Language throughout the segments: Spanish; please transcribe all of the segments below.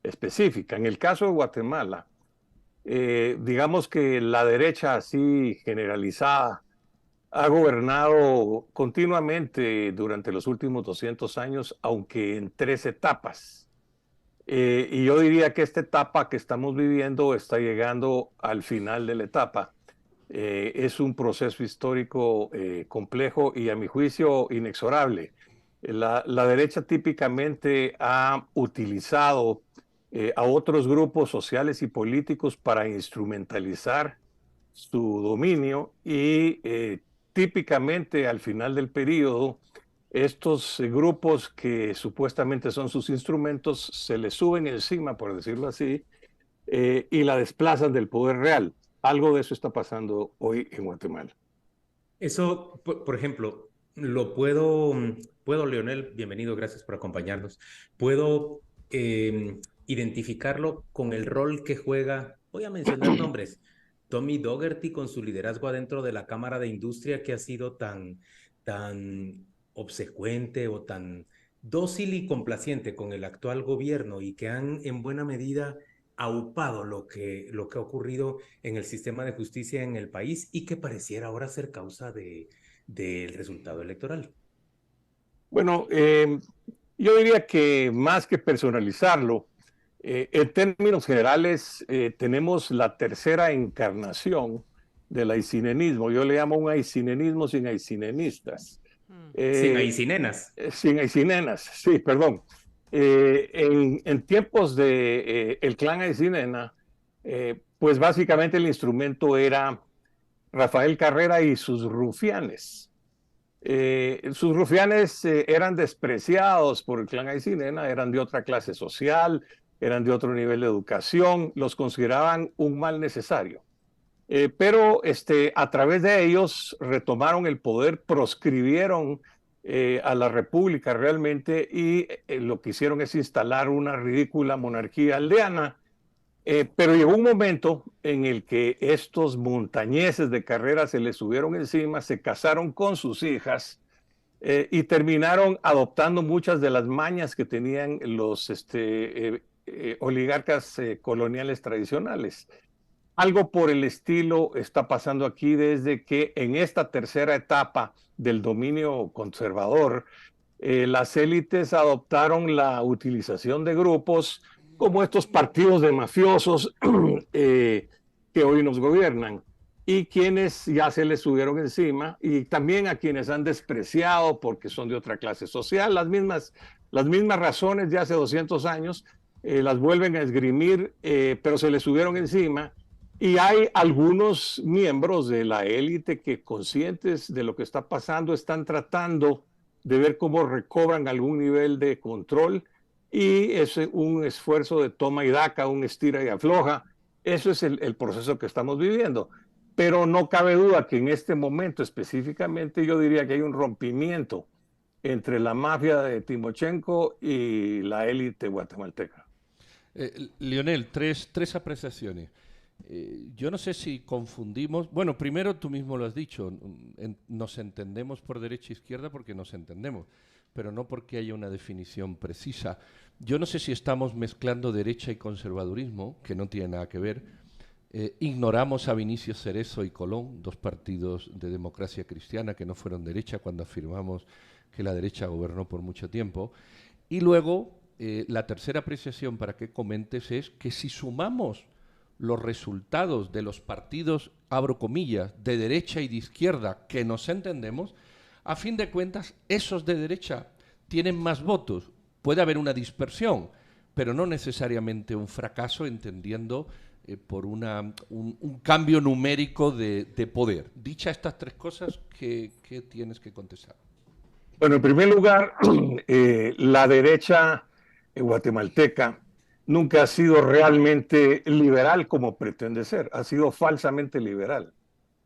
específica. En el caso de Guatemala, digamos que la derecha así generalizada ha gobernado continuamente durante los últimos 200 años, aunque en tres etapas. Y yo diría que esta etapa que estamos viviendo está llegando al final de la etapa. Es un proceso histórico complejo y a mi juicio inexorable. La derecha típicamente ha utilizado a otros grupos sociales y políticos para instrumentalizar su dominio y típicamente al final del periodo estos grupos que supuestamente son sus instrumentos se les suben encima, por decirlo así, y la desplazan del poder real. Algo de eso está pasando hoy en Guatemala. Eso, por ejemplo, Leonel, bienvenido, gracias por acompañarnos. Puedo identificarlo con el rol que juega, voy a mencionar nombres, Tommy Dougherty con su liderazgo adentro de la Cámara de Industria que ha sido tan obsecuente o tan dócil y complaciente con el actual gobierno y que han en buena medida aupado lo que ha ocurrido en el sistema de justicia en el país y que pareciera ahora ser causa del resultado electoral. Bueno, yo diría que más que personalizarlo, en términos generales, tenemos la tercera encarnación del aisinenismo. Yo le llamo un aisinenismo sin aisinenistas. Sin Eh, aicinenas. Sin Aycinenas, sí, perdón. En tiempos de el clan Aycinena, pues básicamente el instrumento era Rafael Carrera y sus rufianes. Sus rufianes eran despreciados por el clan Aycinena, eran de otra clase social, eran de otro nivel de educación, los consideraban un mal necesario. Pero a través de ellos retomaron el poder, proscribieron a la República realmente y lo que hicieron es instalar una ridícula monarquía aldeana. Pero llegó un momento en el que estos montañeses de Carrera se les subieron encima, se casaron con sus hijas y terminaron adoptando muchas de las mañas que tenían los oligarcas coloniales tradicionales. Algo por el estilo está pasando aquí desde que en esta tercera etapa del dominio conservador, las élites adoptaron la utilización de grupos como estos partidos de mafiosos que hoy nos gobiernan y quienes ya se les subieron encima y también a quienes han despreciado porque son de otra clase social, las mismas razones de hace 200 años las vuelven a esgrimir, pero se les subieron encima y hay algunos miembros de la élite que conscientes de lo que está pasando están tratando de ver cómo recobran algún nivel de control y es un esfuerzo de toma y daca, un estira y afloja. Eso es el proceso que estamos viviendo. Pero no cabe duda que en este momento específicamente yo diría que hay un rompimiento entre la mafia de Timochenko y la élite guatemalteca. Lionel, tres apreciaciones. Yo no sé si confundimos. Bueno, primero tú mismo lo has dicho. Nos entendemos por derecha e izquierda porque nos entendemos, pero no porque haya una definición precisa. Yo no sé si estamos mezclando derecha y conservadurismo, que no tiene nada que ver. Ignoramos a Vinicio Cerezo y Colón, dos partidos de democracia cristiana que no fueron derecha cuando afirmamos que la derecha gobernó por mucho tiempo. Y luego, la tercera apreciación para que comentes es que si sumamos los resultados de los partidos, abro comillas, de derecha y de izquierda que nos entendemos, a fin de cuentas, esos de derecha tienen más votos. Puede haber una dispersión, pero no necesariamente un fracaso, entendiendo por un cambio numérico de poder. Dicha estas tres cosas, ¿qué tienes que contestar? Bueno, en primer lugar, la derecha guatemalteca nunca ha sido realmente liberal como pretende ser, ha sido falsamente liberal.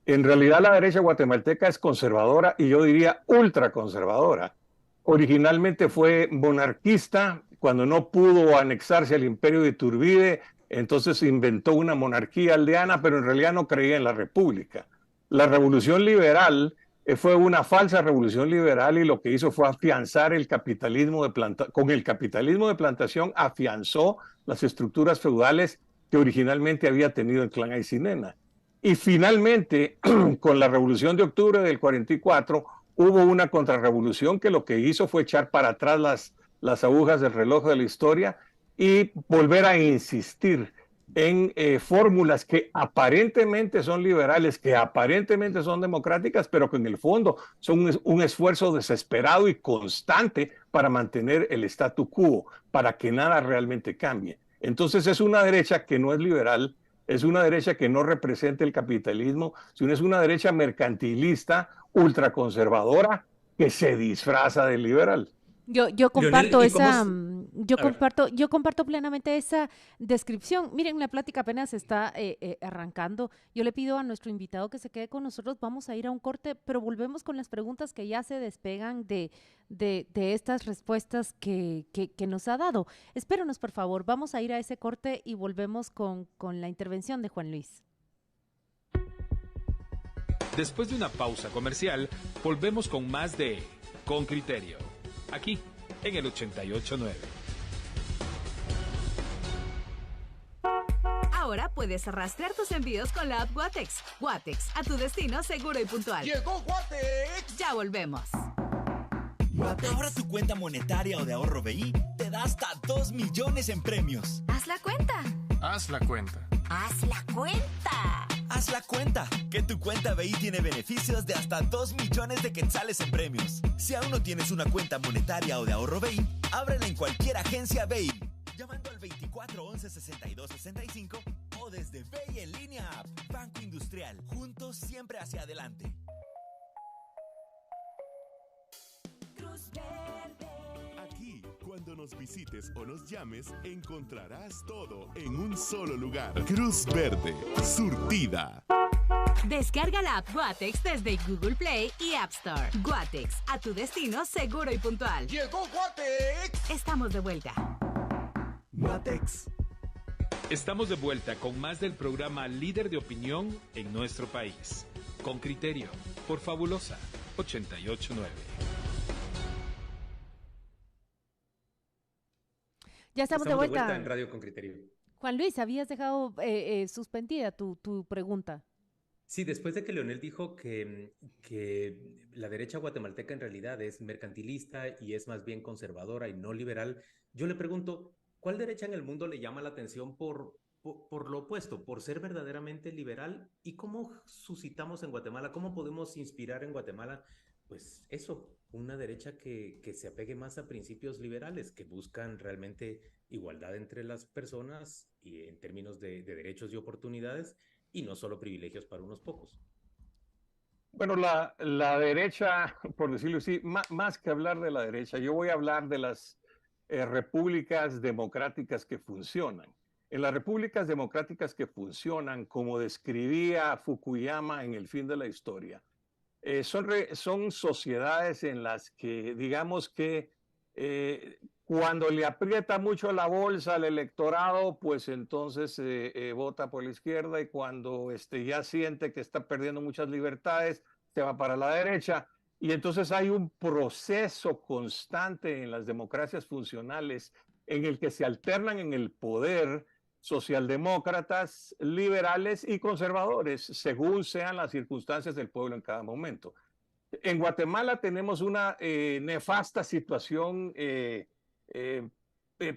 En realidad la derecha guatemalteca es conservadora y yo diría ultraconservadora. Originalmente fue monarquista, cuando no pudo anexarse al imperio de Iturbide, entonces inventó una monarquía aldeana, pero en realidad no creía en la república. La revolución liberal fue una falsa revolución liberal y lo que hizo fue afianzar el capitalismo con el capitalismo de plantación afianzó las estructuras feudales que originalmente había tenido el clan Aycinena. Y finalmente, con la revolución de octubre del 44, hubo una contrarrevolución que lo que hizo fue echar para atrás las agujas del reloj de la historia y volver a insistir en fórmulas que aparentemente son liberales, que aparentemente son democráticas, pero que en el fondo son un esfuerzo desesperado y constante para mantener el statu quo, para que nada realmente cambie. Entonces es una derecha que no es liberal, es una derecha que no representa el capitalismo, sino es una derecha mercantilista, ultraconservadora, que se disfraza de liberal. Yo comparto Leonel, yo comparto plenamente esa descripción. Miren, la plática apenas está arrancando. Yo le pido a nuestro invitado que se quede con nosotros. Vamos a ir a un corte, pero volvemos con las preguntas que ya se despegan de estas respuestas que nos ha dado. Espérenos, por favor. Vamos a ir a ese corte y volvemos con la intervención de Juan Luis. Después de una pausa comercial, volvemos con más de Con Criterio, aquí en el 88.9. Ahora puedes rastrear tus envíos con la app Guatex. Guatex, a tu destino seguro y puntual. ¡Llegó Guatex! Ya volvemos. Ahora tu cuenta monetaria o de ahorro BI te da hasta 2 millones en premios. Haz la cuenta. Haz la cuenta. Haz la cuenta. Haz la cuenta, que tu cuenta BI tiene beneficios de hasta 2 millones de quetzales en premios. Si aún no tienes una cuenta monetaria o de ahorro BI, ábrela en cualquier agencia BI, llamando al 24 11 62 65 o desde BI en línea app. Banco Industrial, juntos siempre hacia adelante. Cruz Verde. Aquí, cuando nos visites o nos llames, encontrarás todo en un solo lugar. Cruz Verde, surtida. Descarga la app Guatex desde Google Play y App Store. Guatex, a tu destino seguro y puntual. ¡Llegó Guatex! Estamos de vuelta. Guatex. Estamos de vuelta con más del programa líder de opinión en nuestro país. Con Criterio, por Fabulosa 88.9. Ya estamos de vuelta en Radio Con Criterio. Juan Luis, habías dejado suspendida tu pregunta. Sí, después de que Leonel dijo que la derecha guatemalteca en realidad es mercantilista y es más bien conservadora y no liberal, yo le pregunto, ¿cuál derecha en el mundo le llama la atención por lo opuesto, por ser verdaderamente liberal? ¿Y cómo suscitamos en Guatemala, cómo podemos inspirar en Guatemala? Pues eso, una derecha que se apegue más a principios liberales, que buscan realmente igualdad entre las personas y en términos de derechos y oportunidades, y no solo privilegios para unos pocos. Bueno, la derecha, por decirlo así, más que hablar de la derecha, yo voy a hablar de las repúblicas democráticas que funcionan. En las repúblicas democráticas que funcionan, como describía Fukuyama en El fin de la historia, son sociedades en las que, digamos que cuando le aprieta mucho la bolsa al electorado, pues entonces vota por la izquierda, y cuando ya siente que está perdiendo muchas libertades, se va para la derecha. Y entonces hay un proceso constante en las democracias funcionales en el que se alternan en el poder socialdemócratas, liberales y conservadores, según sean las circunstancias del pueblo en cada momento. En Guatemala tenemos una nefasta situación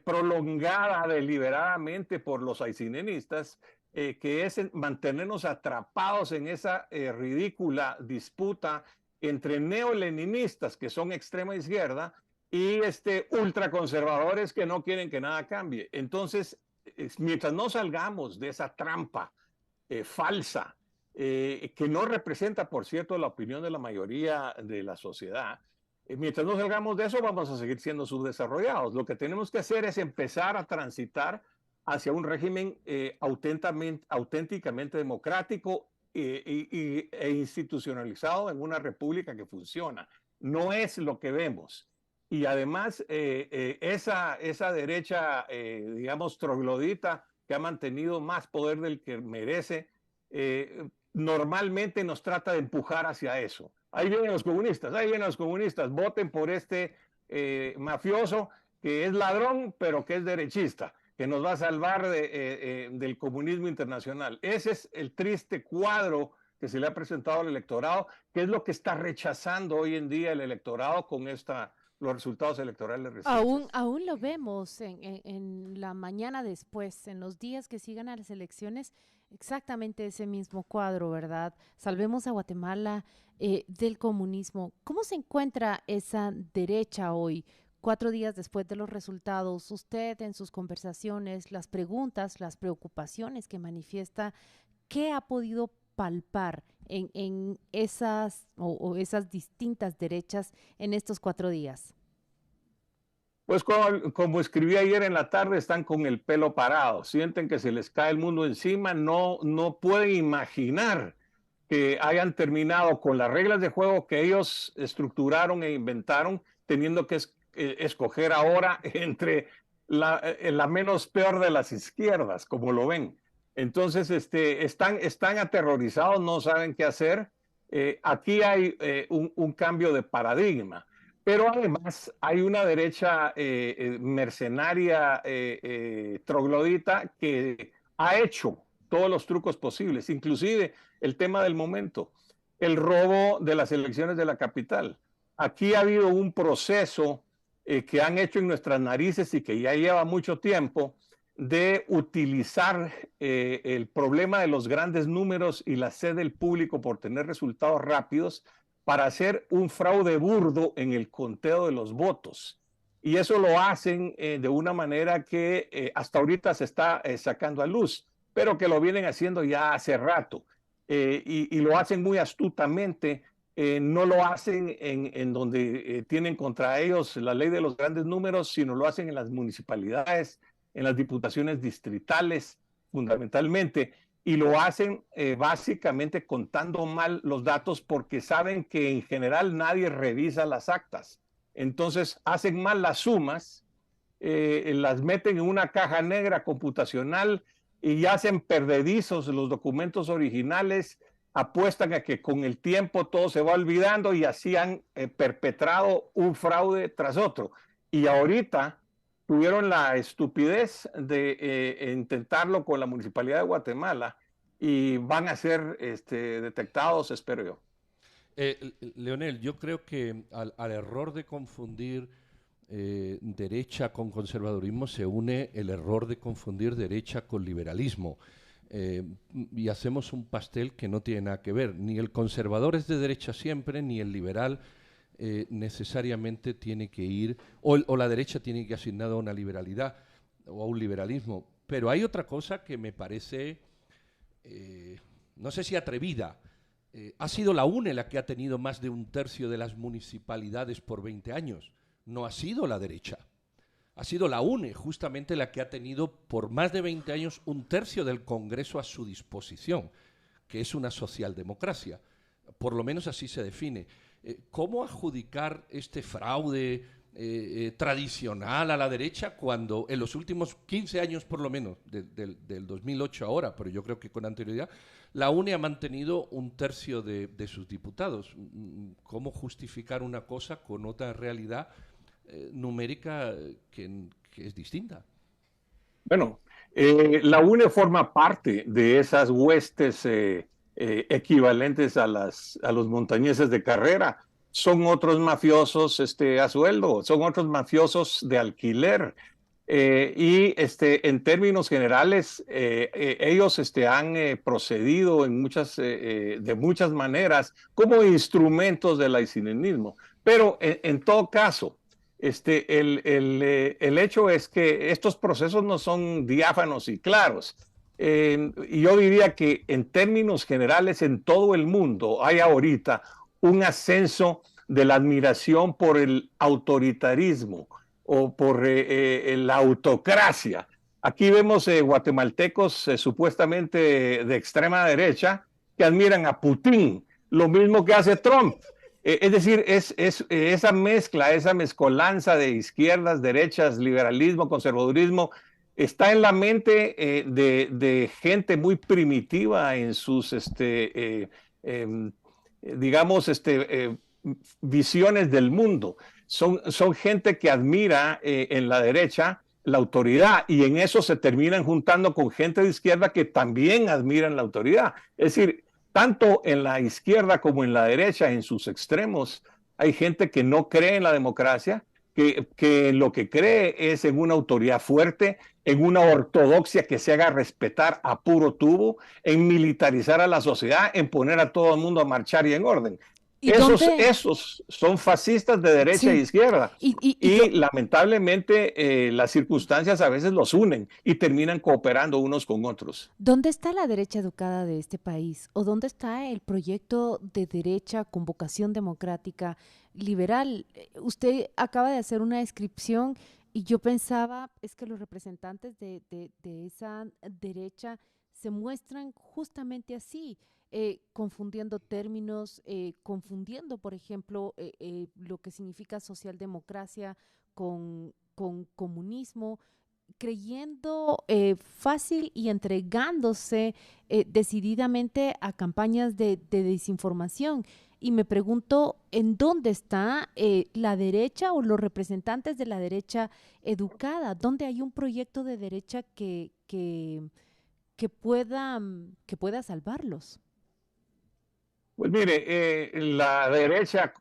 prolongada deliberadamente por los aycinenistas, que es mantenernos atrapados en esa ridícula disputa entre neoleninistas, que son extrema izquierda, y ultraconservadores que no quieren que nada cambie. Entonces, mientras no salgamos de esa trampa falsa, que no representa, por cierto, la opinión de la mayoría de la sociedad, mientras no salgamos de eso, vamos a seguir siendo subdesarrollados. Lo que tenemos que hacer es empezar a transitar hacia un régimen auténticamente democrático e institucionalizado en una república que funciona. No es lo que vemos. Y además, esa derecha, digamos, troglodita, que ha mantenido más poder del que merece, normalmente nos trata de empujar hacia eso. ahí vienen los comunistas, ahí vienen los comunistas, voten por este mafioso que es ladrón, pero que es derechista, que nos va a salvar del comunismo internacional. Ese es el triste cuadro que se le ha presentado al electorado, que es lo que está rechazando hoy en día el electorado con los resultados electorales recientes. Aún lo vemos en la mañana después, en los días que sigan a las elecciones, exactamente ese mismo cuadro, ¿verdad? Salvemos a Guatemala del comunismo. ¿Cómo se encuentra esa derecha hoy, 4 días después de los resultados? Usted en sus conversaciones, las preguntas, las preocupaciones que manifiesta, ¿qué ha podido palpar en esas o esas distintas derechas en estos 4 días? Pues como escribí ayer en la tarde, están con el pelo parado, sienten que se les cae el mundo encima, no pueden imaginar que hayan terminado con las reglas de juego que ellos estructuraron e inventaron, teniendo que escoger ahora entre la menos peor de las izquierdas, como lo ven. Entonces, están aterrorizados, no saben qué hacer. Aquí hay un cambio de paradigma. Pero además hay una derecha mercenaria, troglodita, que ha hecho todos los trucos posibles, inclusive el tema del momento, el robo de las elecciones de la capital. Aquí ha habido un proceso que han hecho en nuestras narices y que ya lleva mucho tiempo de utilizar el problema de los grandes números y la sed del público por tener resultados rápidos para hacer un fraude burdo en el conteo de los votos. Y eso lo hacen de una manera que hasta ahorita se está sacando a luz, pero que lo vienen haciendo ya hace rato. Y lo hacen muy astutamente. No lo hacen en donde tienen contra ellos la ley de los grandes números, sino lo hacen en las municipalidades, en las diputaciones distritales, fundamentalmente. Y lo hacen básicamente contando mal los datos porque saben que en general nadie revisa las actas. Entonces hacen mal las sumas, las meten en una caja negra computacional y hacen perdedizos los documentos originales, apuestan a que con el tiempo todo se va olvidando y así han perpetrado un fraude tras otro. Y ahorita tuvieron la estupidez de intentarlo con la Municipalidad de Guatemala y van a ser detectados, espero yo. Leonel, yo creo que al error de confundir derecha con conservadurismo se une el error de confundir derecha con liberalismo. Y hacemos un pastel que no tiene nada que ver. Ni el conservador es de derecha siempre, ni el liberal necesariamente tiene que ir, o la derecha tiene que asignar a una liberalidad o a un liberalismo. Pero hay otra cosa que me parece, no sé si atrevida. Ha sido la UNE la que ha tenido más de 1/3 de las municipalidades por 20 años. No ha sido la derecha. Ha sido la UNE justamente la que ha tenido por más de 20 años 1/3 del Congreso a su disposición, que es una socialdemocracia. Por lo menos así se define. ¿Cómo adjudicar este fraude tradicional a la derecha cuando en los últimos 15 años, por lo menos, del 2008 ahora, pero yo creo que con anterioridad, la UNE ha mantenido 1/3 de sus diputados? ¿Cómo justificar una cosa con otra realidad numérica que es distinta? Bueno, la UNE forma parte de esas huestes equivalentes a los montañeses de carrera. Son otros mafiosos a sueldo, son otros mafiosos de alquiler. En términos generales, ellos han procedido de muchas maneras como instrumentos del aislacionismo. Pero en todo caso, el hecho es que estos procesos no son diáfanos y claros. Y yo diría que en términos generales en todo el mundo hay ahorita un ascenso de la admiración por el autoritarismo o por la autocracia. Aquí vemos guatemaltecos supuestamente de extrema derecha que admiran a Putin, lo mismo que hace Trump. Es decir, esa mezcla, esa mezcolanza de izquierdas, derechas, liberalismo, conservadurismo, está en la mente de gente muy primitiva en sus digamos, visiones del mundo. Son gente que admira en la derecha la autoridad y en eso se terminan juntando con gente de izquierda que también admiran la autoridad. Es decir, tanto en la izquierda como en la derecha, en sus extremos, hay gente que no cree en la democracia, que lo que cree es en una autoridad fuerte, en una ortodoxia que se haga respetar a puro tubo, en militarizar a la sociedad, en poner a todo el mundo a marchar y en orden. Esos son fascistas de derecha e izquierda y lamentablemente las circunstancias a veces los unen y terminan cooperando unos con otros. ¿Dónde está la derecha educada de este país? ¿O dónde está el proyecto de derecha con vocación democrática, liberal? Usted acaba de hacer una descripción y yo pensaba, es que los representantes de esa derecha se muestran justamente así. Confundiendo términos, confundiendo, por ejemplo, lo que significa socialdemocracia con comunismo, creyendo fácil y entregándose decididamente a campañas de desinformación. Y me pregunto, ¿en dónde está la derecha o los representantes de la derecha educada? ¿Dónde hay un proyecto de derecha que pueda salvarlos? Pues mire, la derecha,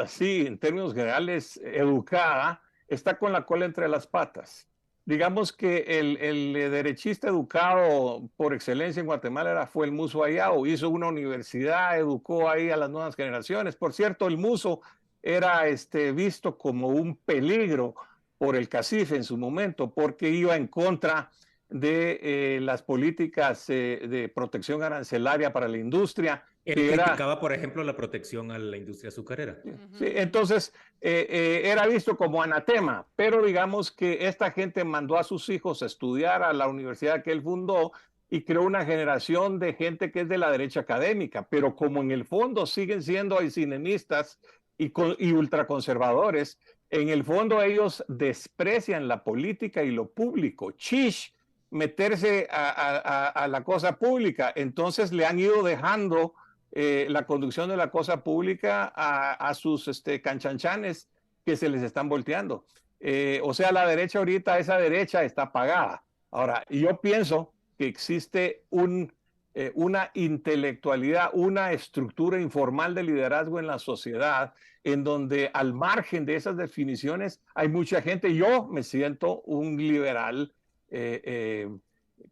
así en términos generales, educada, está con la cola entre las patas. Digamos que el derechista educado por excelencia en Guatemala fue el Muzo Ayao, hizo una universidad, educó ahí a las nuevas generaciones. Por cierto, el Muzo era visto como un peligro por el CACIF en su momento, porque iba en contra de las políticas de protección arancelaria para la industria. Él criticaba, por ejemplo, la protección a la industria azucarera. Sí, entonces era visto como anatema, pero digamos que esta gente mandó a sus hijos a estudiar a la universidad que él fundó y creó una generación de gente que es de la derecha académica, pero como en el fondo siguen siendo aisinemistas y ultraconservadores, en el fondo ellos desprecian la política y lo público. Chish, meterse a la cosa pública, entonces le han ido dejando la conducción de la cosa pública a sus canchanchanes que se les están volteando. O sea, la derecha ahorita, esa derecha está apagada. Ahora, yo pienso que existe una intelectualidad, una estructura informal de liderazgo en la sociedad, en donde al margen de esas definiciones hay mucha gente. Yo me siento un liberal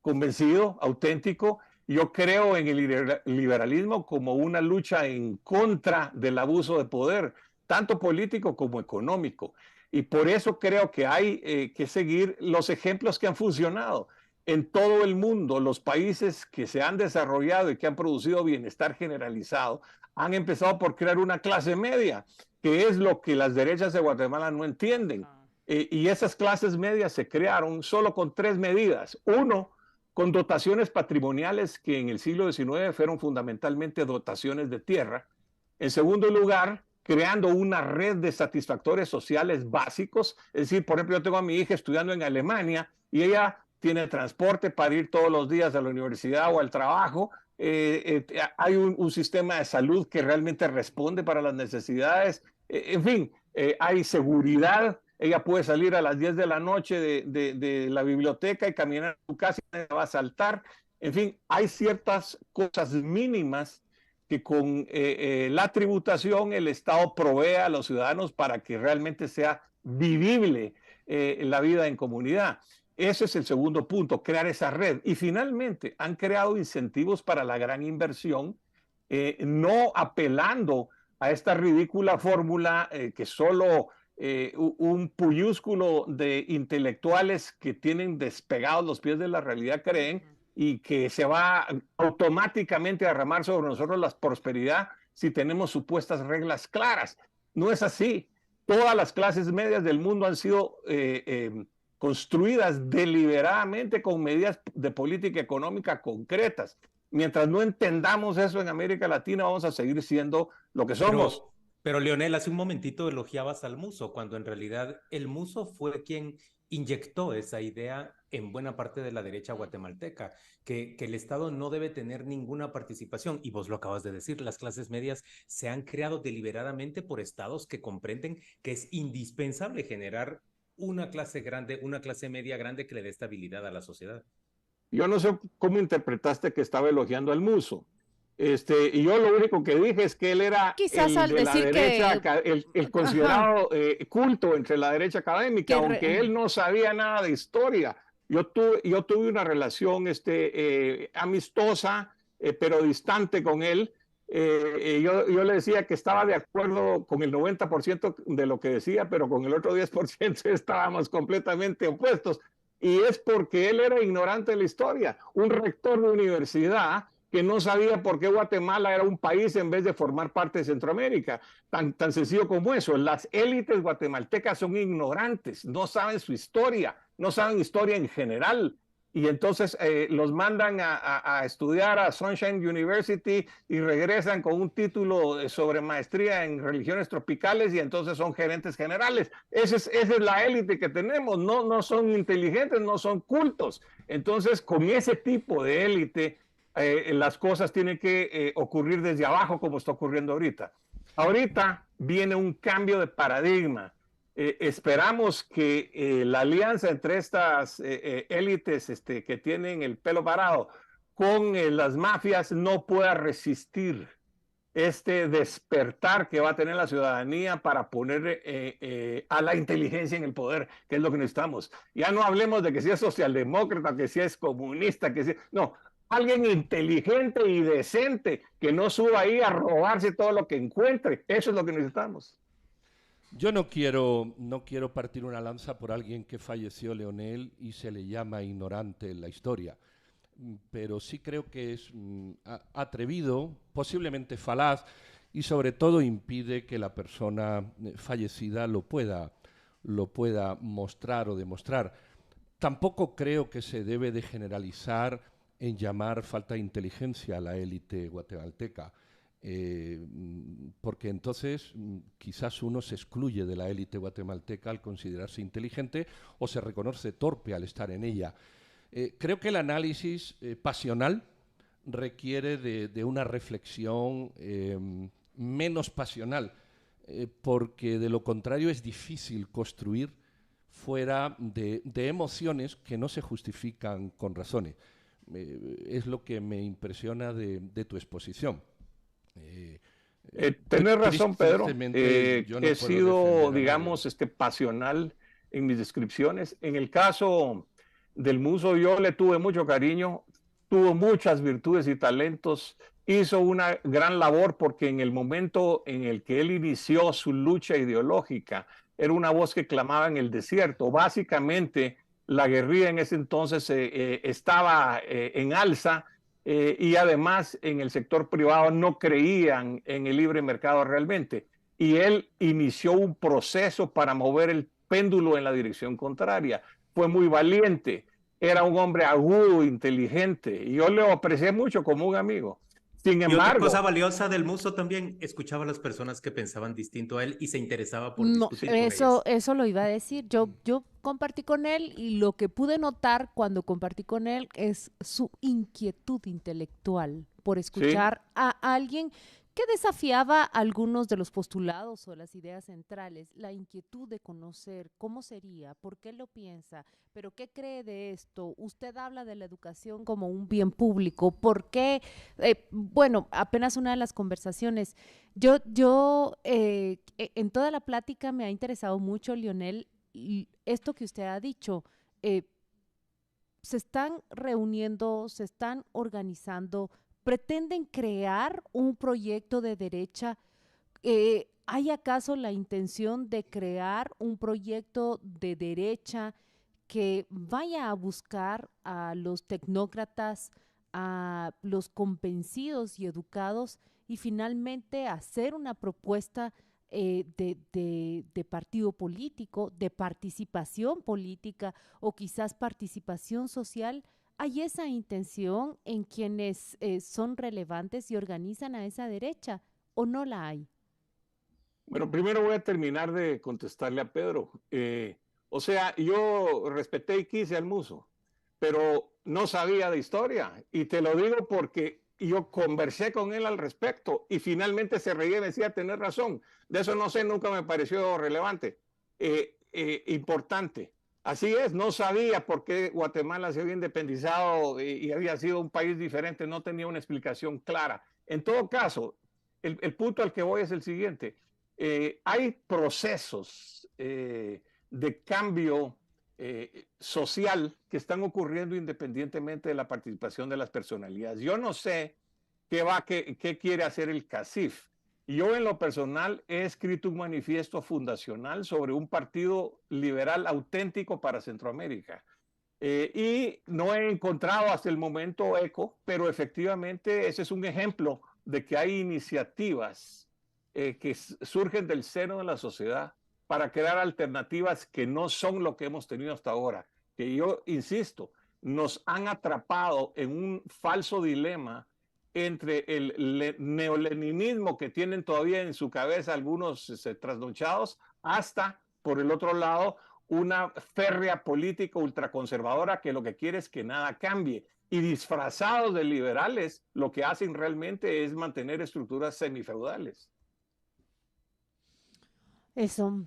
convencido, auténtico. Yo creo en el liberalismo como una lucha en contra del abuso de poder, tanto político como económico. Y por eso creo que hay que seguir los ejemplos que han funcionado en todo el mundo. Los países que se han desarrollado y que han producido bienestar generalizado han empezado por crear una clase media, que es lo que las derechas de Guatemala no entienden. Y esas clases medias se crearon solo con 3 medidas. Uno, con dotaciones patrimoniales que en el siglo XIX fueron fundamentalmente dotaciones de tierra. En segundo lugar, creando una red de satisfactores sociales básicos. Es decir, por ejemplo, yo tengo a mi hija estudiando en Alemania y ella tiene transporte para ir todos los días a la universidad o al trabajo. Hay un sistema de salud que realmente responde para las necesidades. En fin, hay seguridad. Ella puede salir a las 10 de la noche de la biblioteca y caminar a su casa y nadie va a saltar. En fin, hay ciertas cosas mínimas que con la tributación el Estado provee a los ciudadanos para que realmente sea vivible la vida en comunidad. Ese es el segundo punto, crear esa red. Y finalmente han creado incentivos para la gran inversión, no apelando a esta ridícula fórmula que solo un puyúsculo de intelectuales que tienen despegados los pies de la realidad creen y que se va automáticamente a derramar sobre nosotros la prosperidad si tenemos supuestas reglas claras. No es así. Todas las clases medias del mundo han sido construidas deliberadamente con medidas de política económica concretas. Mientras no entendamos eso en América Latina, vamos a seguir siendo lo que somos. Pero Leonel, hace un momentito elogiabas al Muzo, cuando en realidad el Muzo fue quien inyectó esa idea en buena parte de la derecha guatemalteca, que el Estado no debe tener ninguna participación. Y vos lo acabas de decir, las clases medias se han creado deliberadamente por estados que comprenden que es indispensable generar una clase grande, una clase media grande que le dé estabilidad a la sociedad. Yo no sé cómo interpretaste que estaba elogiando al Muso. Y yo lo único que dije es que él era Quizás al de la decir derecha, que el considerado culto entre la derecha académica, aunque él no sabía nada de historia. Yo tuve una relación amistosa, pero distante con él. Yo le decía que estaba de acuerdo con el 90% de lo que decía, pero con el otro 10% estábamos completamente opuestos. Y es porque él era ignorante de la historia. Un rector de universidad que no sabía por qué Guatemala era un país en vez de formar parte de Centroamérica. Tan sencillo como eso. Las élites guatemaltecas son ignorantes, no saben su historia, no saben historia en general. Y entonces los mandan a estudiar a Sunshine University y regresan con un título sobre maestría en religiones tropicales y entonces son gerentes generales. Esa es la élite que tenemos, no son inteligentes, no son cultos. Entonces, con ese tipo de élite, las cosas tienen que ocurrir desde abajo como está ocurriendo ahorita. Ahorita viene un cambio de paradigma. Esperamos que la alianza entre estas élites que tienen el pelo parado con las mafias no pueda resistir este despertar que va a tener la ciudadanía para poner a la inteligencia en el poder, que es lo que necesitamos. Ya no hablemos de que si es socialdemócrata, que si es comunista, que si... No, alguien inteligente y decente que no suba ahí a robarse todo lo que encuentre. Eso es lo que necesitamos. Yo no quiero partir una lanza por alguien que falleció, Leonel, y se le llama ignorante en la historia, pero sí creo que es atrevido, posiblemente falaz, y sobre todo impide que la persona fallecida lo pueda mostrar o demostrar. Tampoco creo que se debe de generalizar en llamar falta de inteligencia a la élite guatemalteca. Porque entonces quizás uno se excluye de la élite guatemalteca al considerarse inteligente o se reconoce torpe al estar en ella. Creo que el análisis pasional requiere de una reflexión menos pasional, porque de lo contrario es difícil construir fuera de emociones que no se justifican con razones. Es lo que me impresiona de tu exposición. Tenés razón, Pedro. Yo no he sido, digamos, nadie. pasional en mis descripciones. En el caso del Muso, yo le tuve mucho cariño, tuvo muchas virtudes y talentos, hizo una gran labor porque en el momento en el que él inició su lucha ideológica, era una voz que clamaba en el desierto. Básicamente, la guerrilla en ese entonces estaba en alza. Y además en el sector privado no creían en el libre mercado realmente. Y él inició un proceso para mover el péndulo en la dirección contraria. Fue muy valiente, era un hombre agudo, inteligente, y yo lo aprecié mucho como un amigo. Sin Y otra embargo, cosa valiosa del Muso también, escuchaba a las personas que pensaban distinto a él y se interesaba por discutir con ellas. Eso lo iba a decir. Yo compartí con él y lo que pude notar cuando compartí con él es su inquietud intelectual por escuchar a alguien que desafiaba algunos de los postulados o las ideas centrales, la inquietud de conocer cómo sería, por qué lo piensa, pero qué cree de esto. Usted habla de la educación como un bien público, ¿por qué? Bueno, apenas una de las conversaciones. En toda la plática me ha interesado mucho, Leonel, esto que usted ha dicho. Se están reuniendo, se están organizando, pretenden crear un proyecto de derecha. ¿Hay acaso la intención de crear un proyecto de derecha que vaya a buscar a los tecnócratas, a los convencidos y educados y finalmente hacer una propuesta de partido político, de participación política o quizás participación social? ¿Hay esa intención en quienes son relevantes y organizan a esa derecha o no la hay? bueno, primero voy a terminar de contestarle a Pedro. O sea, yo respeté y quise al Muso. pero no sabía de historia. Y te lo digo porque yo conversé con él al respecto y finalmente se reía y me decía, tener razón. De eso no sé, nunca me pareció relevante, importante. Así es, no sabía por qué Guatemala se había independizado y había sido un país diferente, no tenía una explicación clara. En todo caso, el punto al que voy es el siguiente. Hay procesos de cambio social que están ocurriendo independientemente de la participación de las personalidades. Yo no sé qué quiere hacer el CACIF. Yo en lo personal he escrito un manifiesto fundacional sobre un partido liberal auténtico para Centroamérica. Y no he encontrado hasta el momento eco, pero efectivamente ese es un ejemplo de que hay iniciativas que surgen del seno de la sociedad para crear alternativas que no son lo que hemos tenido hasta ahora, que yo insisto, nos han atrapado en un falso dilema entre el neoleninismo que tienen todavía en su cabeza algunos trasnochados, hasta, por el otro lado, una férrea política ultraconservadora que lo que quiere es que nada cambie. Y disfrazados de liberales, lo que hacen realmente es mantener estructuras semifeudales. Eso,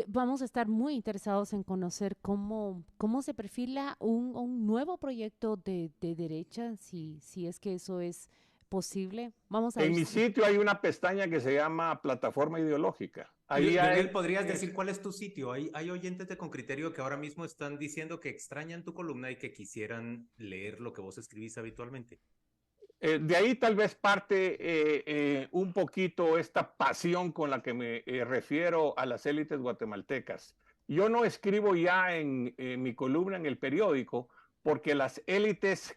vamos a estar muy interesados en conocer cómo se perfila un nuevo proyecto de derecha, si es que eso es posible. Vamos a en mi sitio hay una pestaña que se llama Plataforma Ideológica. Ahí Leonel, ¿podrías decir cuál es tu sitio? Hay oyentes de Con Criterio que ahora mismo están diciendo que extrañan tu columna y que quisieran leer lo que vos escribís habitualmente. De ahí tal vez parte un poquito esta pasión con la que me refiero a las élites guatemaltecas. Yo no escribo ya en mi columna en el periódico porque las élites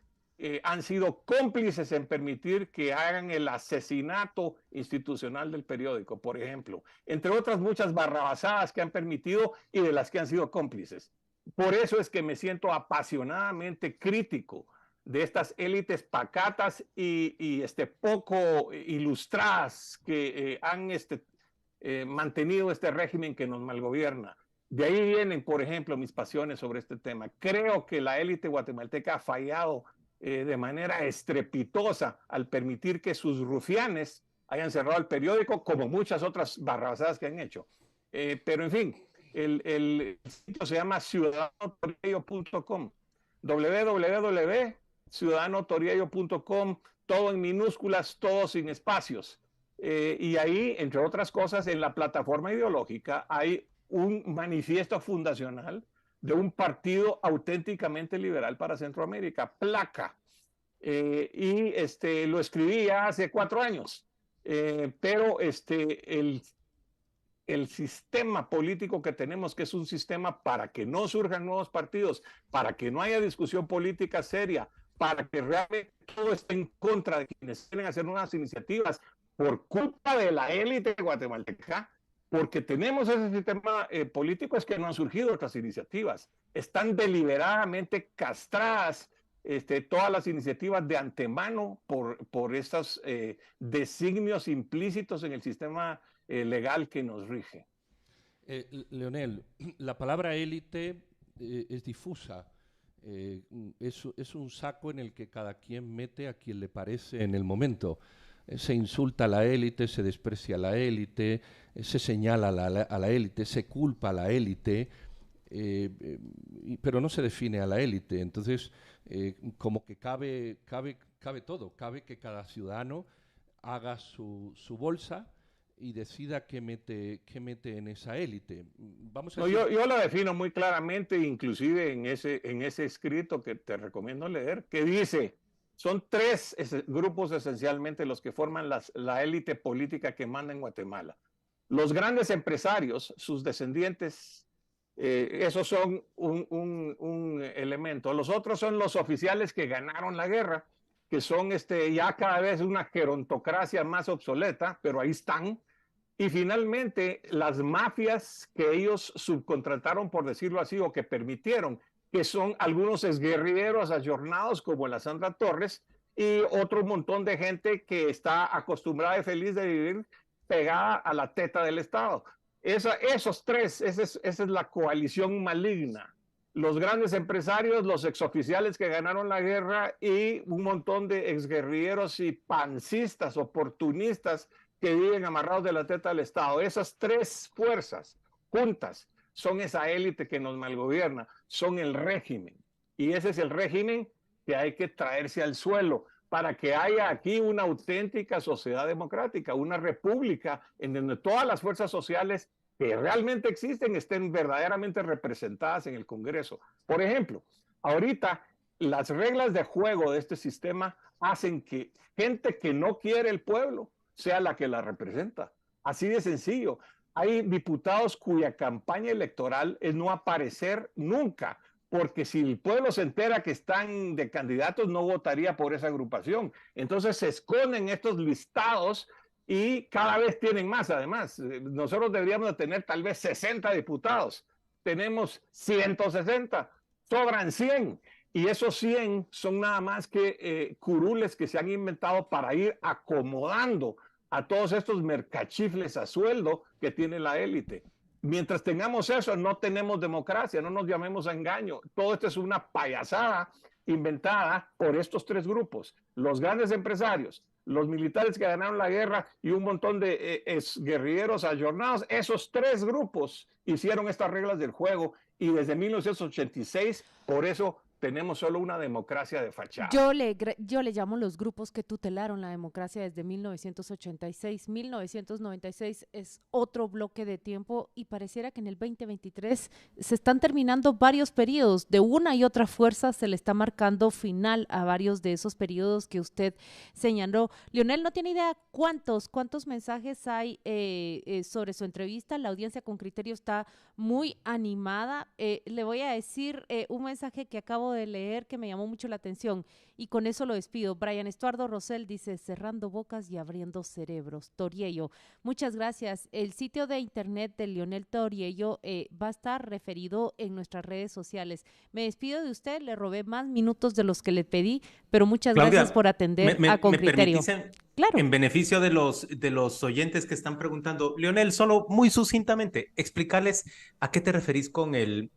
han sido cómplices en permitir que hagan el asesinato institucional del periódico, por ejemplo, entre otras muchas barrabasadas que han permitido y de las que han sido cómplices. Por eso es que me siento apasionadamente crítico de estas élites pacatas y poco ilustradas que han mantenido este régimen que nos malgobierna. De ahí vienen, por ejemplo, mis pasiones sobre este tema. Creo que la élite guatemalteca ha fallado de manera estrepitosa al permitir que sus rufianes hayan cerrado el periódico, como muchas otras barrabasadas que han hecho. Pero en fin, el sitio se llama ciudadanotoriello.com, www.ciudadanotoriello.com, todo en minúsculas, todo sin espacios. Y ahí, entre otras cosas, en la plataforma ideológica hay un manifiesto fundacional de un partido auténticamente liberal para Centroamérica, PLACA. Y lo escribí ya hace 4 años. Pero el sistema político que tenemos, que es un sistema para que no surjan nuevos partidos, para que no haya discusión política seria, para que realmente todo esté en contra de quienes quieren hacer nuevas iniciativas por culpa de la élite guatemalteca, porque tenemos ese sistema político, es que no han surgido otras iniciativas. Están deliberadamente castradas todas las iniciativas de antemano por estos designios implícitos en el sistema legal que nos rige. Leonel, la palabra élite es difusa. Es un saco en el que cada quien mete a quien le parece en el momento. Se insulta a la élite, se desprecia a la élite, se señala a la élite, se culpa a la élite, pero no se define a la élite. Entonces, como que cabe todo, cabe que cada ciudadano haga su bolsa y decida qué mete en esa élite. Yo lo defino muy claramente, inclusive en ese escrito que te recomiendo leer, que dice: son 3 grupos esencialmente los que forman la élite política que manda en Guatemala. Los grandes empresarios, sus descendientes, esos son un elemento. Los otros son los oficiales que ganaron la guerra, que son ya cada vez una gerontocracia más obsoleta, pero ahí están. Y finalmente, las mafias que ellos subcontrataron, por decirlo así, o que permitieron, que son algunos exguerrilleros ayornados como la Sandra Torres y otro montón de gente que está acostumbrada y feliz de vivir pegada a la teta del Estado. Esos 3, esa es la coalición maligna los grandes empresarios, los exoficiales que ganaron la guerra y un montón de exguerrilleros y pancistas, oportunistas que viven amarrados de la teta del Estado. Esas tres fuerzas juntas son esa élite que nos malgobierna, son el régimen. Y ese es el régimen que hay que traerse al suelo para que haya aquí una auténtica sociedad democrática, una república en donde todas las fuerzas sociales que realmente existen estén verdaderamente representadas en el Congreso. Por ejemplo, ahorita las reglas de juego de este sistema hacen que gente que no quiere el pueblo sea la que la representa. Así de sencillo. Hay diputados cuya campaña electoral es no aparecer nunca, porque si el pueblo se entera que están de candidatos, no votaría por esa agrupación. Entonces se esconden estos listados y cada vez tienen más. Además, nosotros deberíamos de tener tal vez 60 diputados. Tenemos 160, sobran 100. Y esos 100 son nada más que curules que se han inventado para ir acomodando a todos estos mercachifles a sueldo que tiene la élite. Mientras tengamos eso, no tenemos democracia, no nos llamemos a engaño. Todo esto es una payasada inventada por estos tres grupos: los grandes empresarios, los militares que ganaron la guerra y un montón de guerrilleros ayornados. Esos tres grupos hicieron estas reglas del juego y desde 1986, por eso tenemos solo una democracia de fachada. Yo le llamo los grupos que tutelaron la democracia desde 1986. 1996 es otro bloque de tiempo y pareciera que en el 2023 se están terminando varios periodos. De una y otra fuerza se le está marcando final a varios de esos periodos que usted señaló. Leonel, no tiene idea cuántos mensajes hay sobre su entrevista. La audiencia con criterio está muy animada. Le voy a decir un mensaje que acabo de leer que me llamó mucho la atención y con eso lo despido. Brian Estuardo Rosell dice: cerrando bocas y abriendo cerebros. Toriello, muchas gracias. El sitio de internet de Leonel Toriello va a estar referido en nuestras redes sociales. Me despido de usted, le robé más minutos de los que le pedí, pero muchas gracias por atender a Con Criterio. Claro. En beneficio de los oyentes que están preguntando, Leonel, solo muy sucintamente, explicarles a qué te referís con el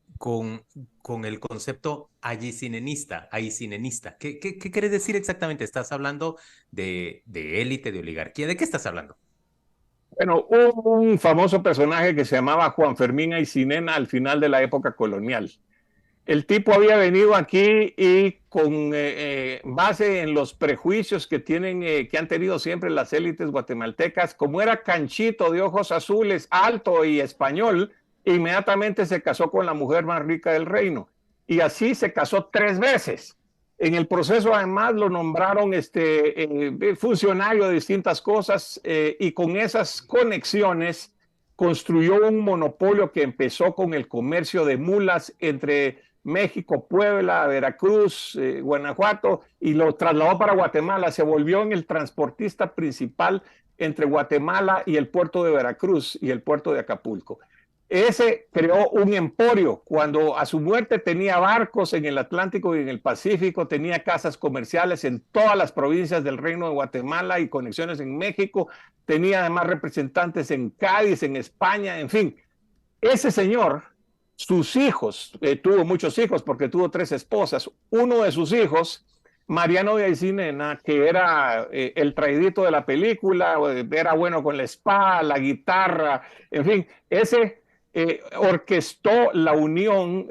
concepto aicinenista. ¿Qué quieres decir exactamente? ¿Estás hablando de élite, de oligarquía? ¿De qué estás hablando? Bueno, hubo un famoso personaje que se llamaba Juan Fermín Aycinena al final de la época colonial. El tipo había venido aquí y con base en los prejuicios que han tenido siempre las élites guatemaltecas, como era canchito de ojos azules, alto y español, inmediatamente se casó con la mujer más rica del reino. Y así se casó 3 veces. En el proceso, además, lo nombraron funcionario de distintas cosas y con esas conexiones construyó un monopolio que empezó con el comercio de mulas entre México, Puebla, Veracruz, Guanajuato, y lo trasladó para Guatemala. Se volvió en el transportista principal entre Guatemala y el puerto de Veracruz y el puerto de Acapulco. Ese creó un emporio. Cuando a su muerte tenía barcos en el Atlántico y en el Pacífico, tenía casas comerciales en todas las provincias del Reino de Guatemala y conexiones en México, tenía además representantes en Cádiz, en España, en fin. Ese señor, sus hijos, tuvo muchos hijos porque tuvo 3 esposas. Uno de sus hijos, Mariano de Aycinena, que era el traidito de la película, era bueno con la espada, la guitarra, en fin, ese orquestó la unión,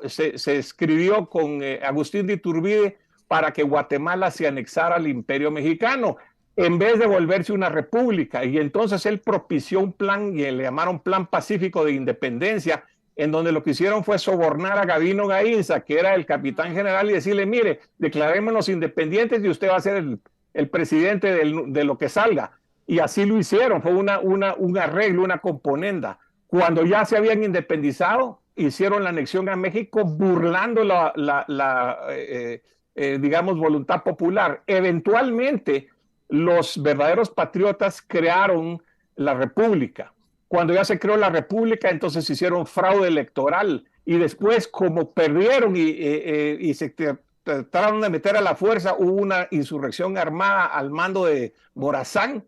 se escribió con Agustín de Iturbide para que Guatemala se anexara al Imperio Mexicano en vez de volverse una república, y entonces él propició un plan y le llamaron Plan Pacífico de Independencia, en donde lo que hicieron fue sobornar a Gavino Gainza, que era el capitán general, y decirle: mire, declarémonos independientes y usted va a ser el presidente de lo que salga. Y así lo hicieron, fue un arreglo, una componenda. Cuando ya se habían independizado, hicieron la anexión a México burlando digamos, voluntad popular. Eventualmente, los verdaderos patriotas crearon la república. Cuando ya se creó la república, entonces hicieron fraude electoral y después, como perdieron y se trataron de meter a la fuerza, hubo una insurrección armada al mando de Morazán.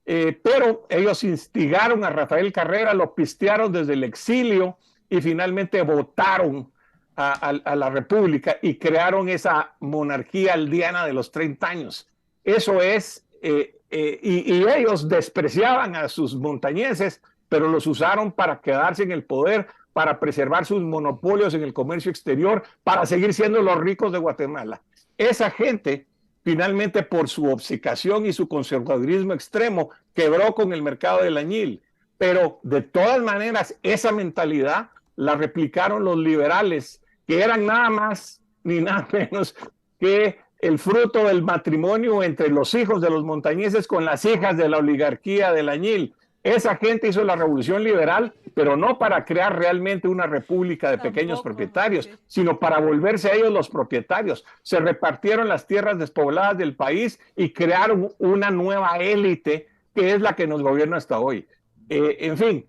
Pero ellos instigaron a Rafael Carrera, lo pistearon desde el exilio y finalmente votaron a la República y crearon esa monarquía aldeana de los 30 años. Eso es, y ellos despreciaban a sus montañeses, pero los usaron para quedarse en el poder, para preservar sus monopolios en el comercio exterior, para seguir siendo los ricos de Guatemala. Esa gente, finalmente, por su obcecación y su conservadurismo extremo, quebró con el mercado del añil. Pero de todas maneras, esa mentalidad la replicaron los liberales, que eran nada más ni nada menos que el fruto del matrimonio entre los hijos de los montañeses con las hijas de la oligarquía del añil. Esa gente hizo la revolución liberal, pero no para crear realmente una república de pequeños propietarios, sino para volverse a ellos los propietarios. Se repartieron las tierras despobladas del país y crearon una nueva élite que es la que nos gobierna hasta hoy. En fin,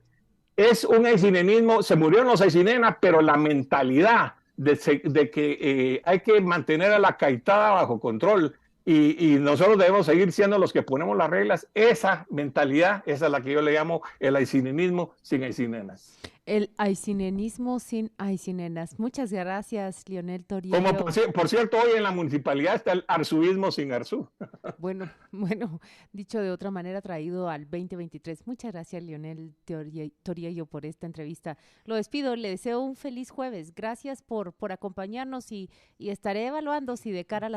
es un aicinenismo, se murieron los aicinena, pero la mentalidad de que hay que mantener a la caitada bajo control y nosotros debemos seguir siendo los que ponemos las reglas, esa mentalidad, esa es la que yo le llamo el aicinenismo sin aicinenas. El aicinenismo sin aicinenas. Muchas gracias, Leonel Toriello. Como por cierto, hoy en la municipalidad está el arzubismo sin arzú. Bueno, dicho de otra manera, traído al 2023. Muchas gracias, Leonel Toriello, por esta entrevista. Lo despido, le deseo un feliz jueves. Gracias por acompañarnos y estaré evaluando si de cara a la